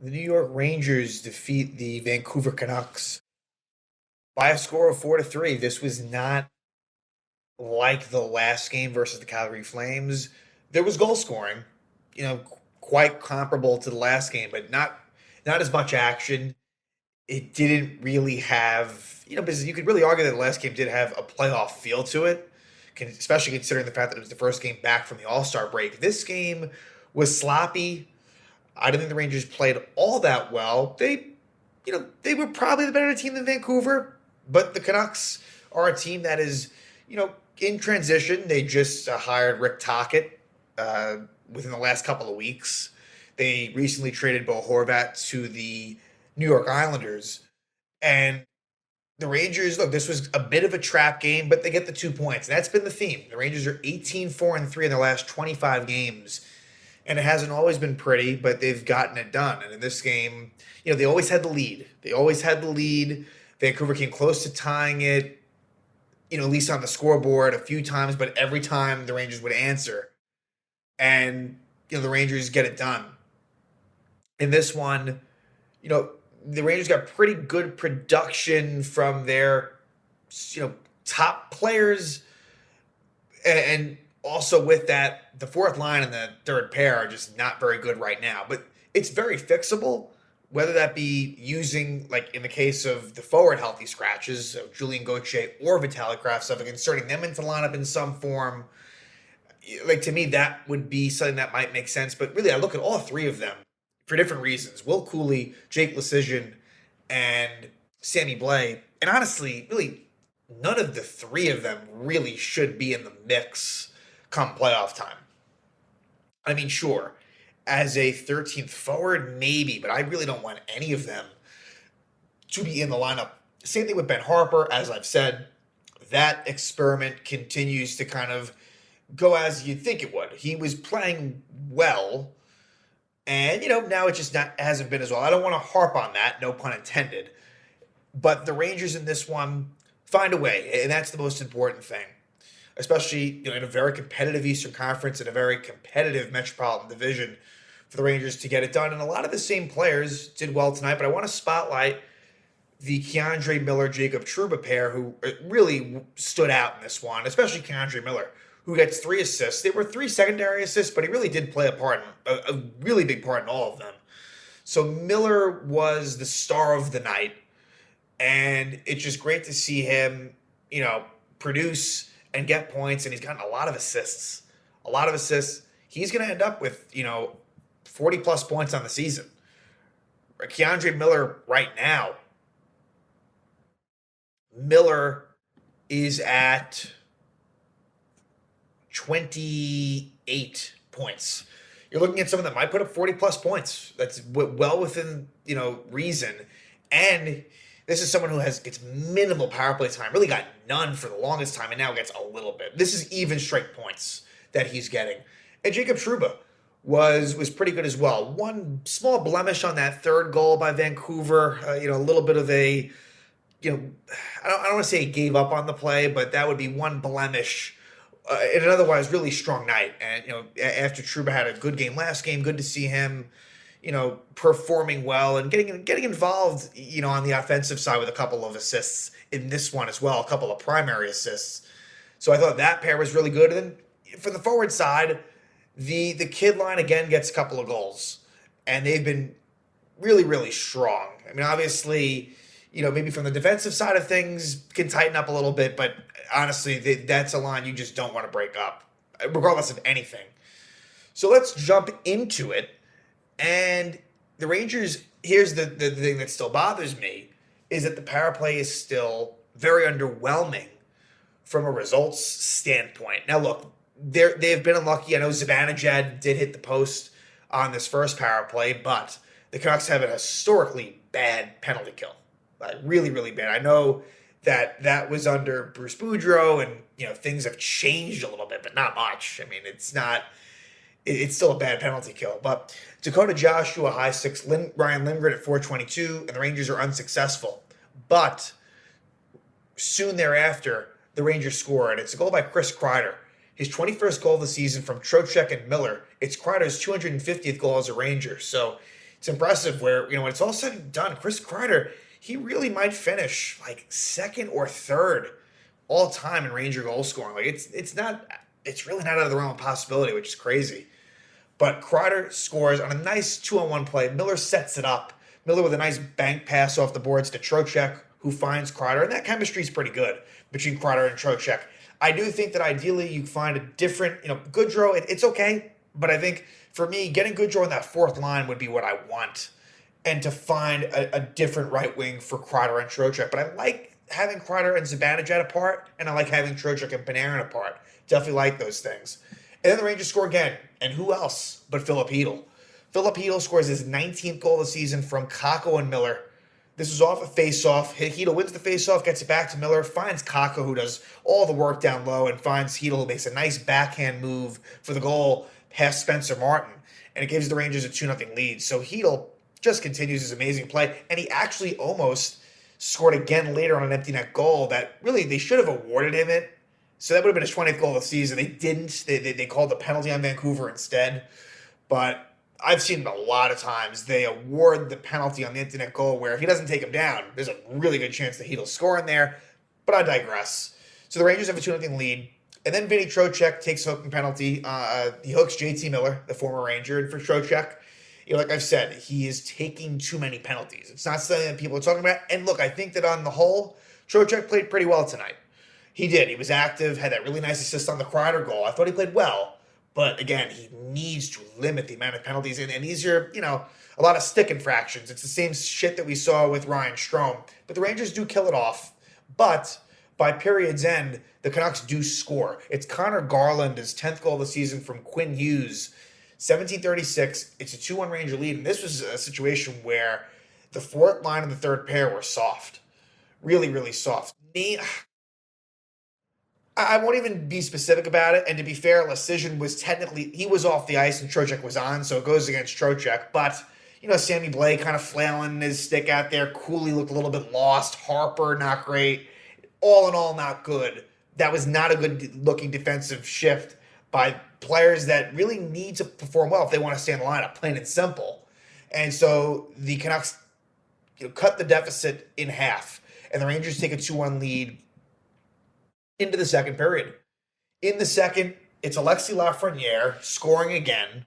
The New York Rangers defeat the Vancouver Canucks by a score of 4-3. This was not like the last game versus the Calgary Flames. There was goal scoring, quite comparable to the last game, but not as much action. It didn't really have, because you could really argue that the last game did have a playoff feel to it, especially considering the fact that it was the first game back from the All-Star break. This game was sloppy. I didn't think the Rangers played all that well. They were probably the better team than Vancouver, but the Canucks are a team that is, in transition. They just hired Rick Tocchet within the last couple of weeks. They recently traded Bo Horvat to the New York Islanders. And the Rangers, look, this was a bit of a trap game, but they get the 2 points. And that's been the theme. The Rangers are 18-4-3 in their last 25 games. And it hasn't always been pretty, but they've gotten it done. And in this game, they always had the lead. Vancouver came close to tying it, at least on the scoreboard a few times, but every time the Rangers would answer. And, the Rangers get it done. In this one, the Rangers got pretty good production from their, top players. And also with that, the fourth line and the third pair are just not very good right now. But it's very fixable, whether that be using, like in the case of the forward healthy scratches, so Julian Gauthier or Vitaly Kravtsov, inserting them into the lineup in some form. Like, to me, that would be something that might make sense. But really, I look at all three of them for different reasons. Will Cooley, Jake Leschyshyn, and Sammy Blais. And honestly, really, none of the three of them really should be in the mix come playoff time. I mean, sure, as a 13th forward, maybe, but I really don't want any of them to be in the lineup. Same thing with Ben Harper, as I've said. That experiment continues to kind of go as you'd think it would. He was playing well, and now it just hasn't been as well. I don't want to harp on that, no pun intended. But the Rangers in this one find a way, and that's the most important thing. Especially in a very competitive Eastern Conference and a very competitive Metropolitan Division for the Rangers to get it done. And a lot of the same players did well tonight, but I want to spotlight the K'Andre Miller-Jacob Trouba pair who really stood out in this one, especially K'Andre Miller, who gets 3 assists. There were 3 secondary assists, but he really did play a really big part in all of them. So Miller was the star of the night, and it's just great to see him, produce and get points, and he's gotten a lot of assists. A lot of assists. He's going to end up with, 40-plus points on the season. K'Andre Miller right now, Miller is at 28 points. You're looking at someone that might put up 40-plus points. That's well within, reason. And this is someone who gets minimal power play time, really got none for the longest time, and now gets a little bit. This is even straight points that he's getting. And Jacob Trouba was pretty good as well. One small blemish on that third goal by Vancouver, a little bit of a, I don't want to say he gave up on the play, but that would be one blemish in an otherwise really strong night. And, after Trouba had a good game last game, good to see him performing well and getting involved, on the offensive side with a couple of assists in this one as well, a couple of primary assists. So I thought that pair was really good. And then for the forward side, the kid line again gets a couple of goals, and they've been really, really strong. I mean, obviously, maybe from the defensive side of things can tighten up a little bit, but honestly, that's a line you just don't want to break up, regardless of anything. So let's jump into it. And the Rangers, here's the thing that still bothers me, is that the power play is still very underwhelming from a results standpoint. Now, look, they've been unlucky. I know Zibanejad did hit the post on this first power play, but the Canucks have a historically bad penalty kill. Like, really, really bad. I know that was under Bruce Boudreau, and, things have changed a little bit, but not much. I mean, it's still a bad penalty kill. But Dakota Joshua, high 6, Ryan Lindgren at 422, and the Rangers are unsuccessful. But soon thereafter, the Rangers score, and it's a goal by Chris Kreider. His 21st goal of the season from Trocheck and Miller. It's Kreider's 250th goal as a Ranger. So It's impressive where, when it's all said and done, Chris Kreider, he really might finish like second or third all time in Ranger goal scoring. Like it's really not out of the realm of possibility, which is crazy. But Kreider scores on a nice 2-on-1 play. Miller sets it up. Miller with a nice bank pass off the boards to Trocheck, who finds Kreider. And that chemistry is pretty good between Kreider and Trocheck. I do think that ideally you find a different, Goodrow, it's okay. But I think for me, getting Goodrow in that fourth line would be what I want. And to find a different right wing for Kreider and Trocheck. But I like having Kreider and Zibanejad apart, and I like having Trocheck and Panarin apart. Definitely like those things. And then the Rangers score again. And who else but Philip Chytil? Philip Chytil scores his 19th goal of the season from Kakko and Miller. This was off a face-off. Chytil wins the face-off, gets it back to Miller, finds Kakko, who does all the work down low, and finds Chytil, who makes a nice backhand move for the goal past Spencer Martin. And it gives the Rangers a 2-0 lead. So Chytil just continues his amazing play. And he actually almost scored again later on an empty net goal that really they should have awarded him it. So that would have been his 20th goal of the season. They didn't. They called the penalty on Vancouver instead. But I've seen it a lot of times. They award the penalty on the empty net goal where if he doesn't take him down, there's a really good chance that he'll score in there. But I digress. So the Rangers have a 2-0 lead. And then Vinny Trocheck takes a hooking penalty. He hooks JT Miller, the former Ranger. And for Trocheck, like I've said, he is taking too many penalties. It's not something that people are talking about. And look, I think that on the whole, Trocheck played pretty well tonight. He did. He was active, had that really nice assist on the Kreider goal. I thought he played well. But again, he needs to limit the amount of penalties. And these are, a lot of stick infractions. It's the same shit that we saw with Ryan Strome. But the Rangers do kill it off. But by period's end, the Canucks do score. It's Connor Garland, his 10th goal of the season from Quinn Hughes. 17:36. It's a 2-1 Ranger lead. And this was a situation where the fourth line and the third pair were soft. Really, really soft. I won't even be specific about it. And to be fair, Lecision was technically, he was off the ice and Trocheck was on, so it goes against Trocheck. But, Sammy Blais kind of flailing his stick out there. Cooley looked a little bit lost. Harper, not great. All in all, not good. That was not a good looking defensive shift by players that really need to perform well if they want to stay in the lineup, plain and simple. And so the Canucks cut the deficit in half. And the Rangers take a 2-1 lead into the second period. In the second, it's Alexis Lafrenière scoring again.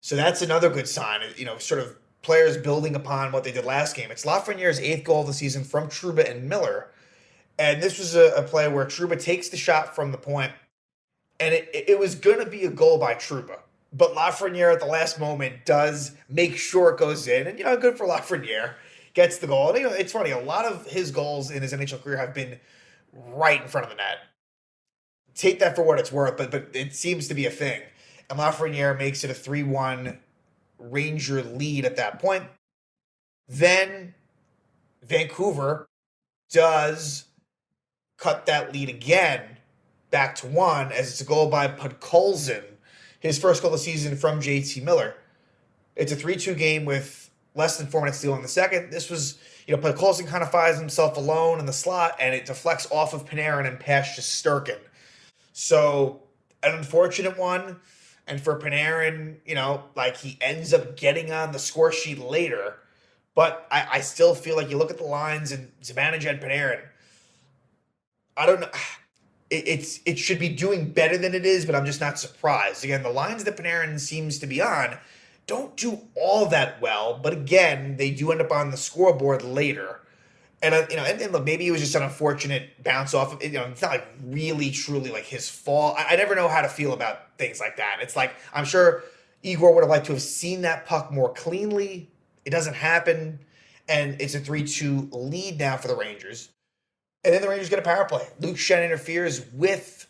So that's another good sign, sort of players building upon what they did last game. It's Lafreniere's 8th goal of the season from Trouba and Miller. And this was a play where Trouba takes the shot from the point, and it was going to be a goal by Trouba. But Lafrenière at the last moment does make sure it goes in. And, good for Lafrenière. Gets the goal. And, it's funny, a lot of his goals in his NHL career have been right in front of the net. Take that for what it's worth, but it seems to be a thing. And Lafrenière makes it a 3-1 Ranger lead at that point. Then Vancouver does cut that lead again back to 1 as it's a goal by Podkolzin, his first goal of the season from JT Miller. It's a 3-2 game with less than 4 minutes to go in the second. This was, Podkolzin kind of finds himself alone in the slot, and it deflects off of Panarin and past Shesterkin. So, an unfortunate one. And for Panarin, he ends up getting on the score sheet later. But I still feel like you look at the lines and Zibanejad, Panarin, I don't know. It should be doing better than it is, but I'm just not surprised. Again, the lines that Panarin seems to be on don't do all that well. But again, they do end up on the scoreboard later. And, and look, maybe it was just an unfortunate bounce off of, it's not like really, truly like his fault. I never know how to feel about things like that. It's like, I'm sure Igor would have liked to have seen that puck more cleanly. It doesn't happen. And it's a 3-2 lead now for the Rangers. And then the Rangers get a power play. Luke Schenn interferes with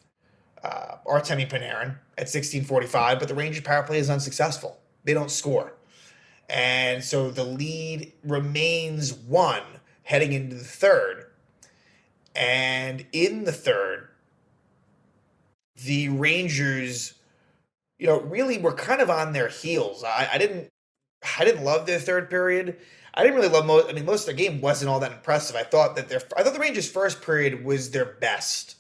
Artemi Panarin at 16:45, but the Rangers power play is unsuccessful. They don't score. And so the lead remains 1 heading into the third. And in the third, the Rangers, really were kind of on their heels. I didn't love their third period. I didn't really love most of their game wasn't all that impressive. I thought the Rangers' first period was their best.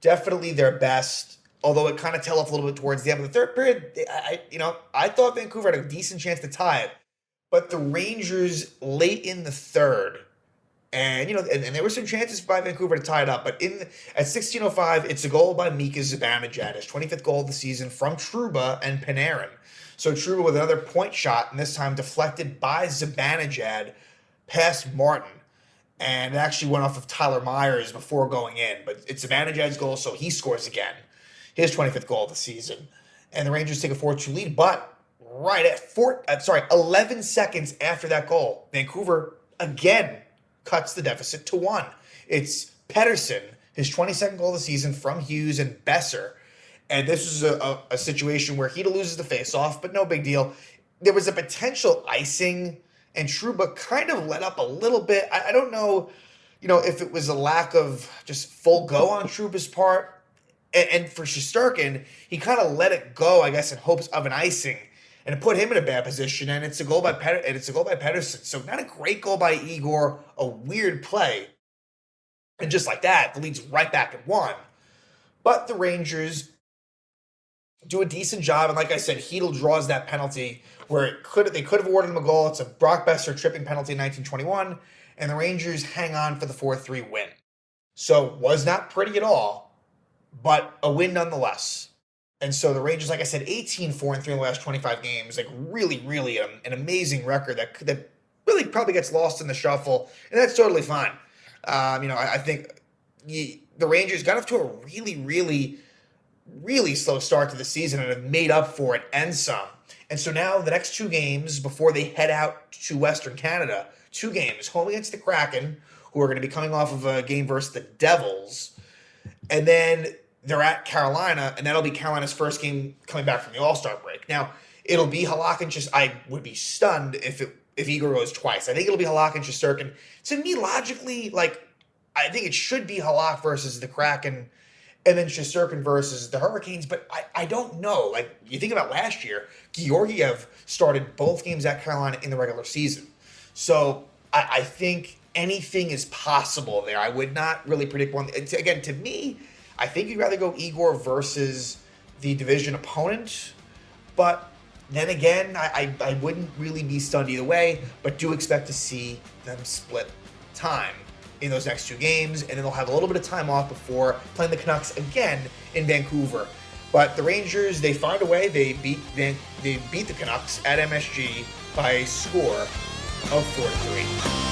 Definitely their best. Although it kind of tailed off a little bit towards the end of the third period. I thought Vancouver had a decent chance to tie it. But the Rangers late in the third, and and there were some chances by Vancouver to tie it up, but at 16:05, it's a goal by Mika Zibanejad, his 25th goal of the season from Trouba and Panarin. So Trouba with another point shot, and this time deflected by Zibanejad past Martin. And it actually went off of Tyler Myers before going in. But it's Zibanejad's goal, so he scores again. His 25th goal of the season. And the Rangers take a 4-2 lead. But right at 11 seconds after that goal, Vancouver again cuts the deficit to 1. It's Pettersson, his 22nd goal of the season from Hughes and Besser. And this is a situation where Chytil loses the faceoff, but no big deal. There was a potential icing, and Trouba kind of let up a little bit. I don't know, if it was a lack of just full go on Trouba's part. And for Shesterkin, he kind of let it go, I guess, in hopes of an icing, and it put him in a bad position. And it's a goal by Pettersson. So not a great goal by Igor, a weird play, and just like that, the lead's right back at 1. But the Rangers do a decent job, and like I said, Chytil draws that penalty where they could have awarded him a goal. It's a Brock Besser tripping penalty in 1921, and the Rangers hang on for the 4-3 win. So was not pretty at all, but a win nonetheless. And so the Rangers, like I said, 18-4-3 in the last 25 games, like really, really an amazing record that really probably gets lost in the shuffle, and that's totally fine. I think the Rangers got off to a really, really, really slow start to the season and have made up for it and some. And so now the next 2 games before they head out to Western Canada, 2 games, home against the Kraken, who are going to be coming off of a game versus the Devils, and then they're at Carolina, and that'll be Carolina's first game coming back from the All-Star break. Now, it'll be Halak and I would be stunned if Igor goes twice. I think it'll be Halak and Shesterkin. To me, logically, I think it should be Halak versus the Kraken, and then Shesterkin versus the Hurricanes, but I don't know. You think about last year, Georgiev started both games at Carolina in the regular season. So I think anything is possible there. I would not really predict one. Again, to me, I think you'd rather go Igor versus the division opponent, but then again, I wouldn't really be stunned either way, but do expect to see them split time in those next 2 games, and then they'll have a little bit of time off before playing the Canucks again in Vancouver. But the Rangers, they find a way. They beat the Canucks at MSG by a score of 4-3.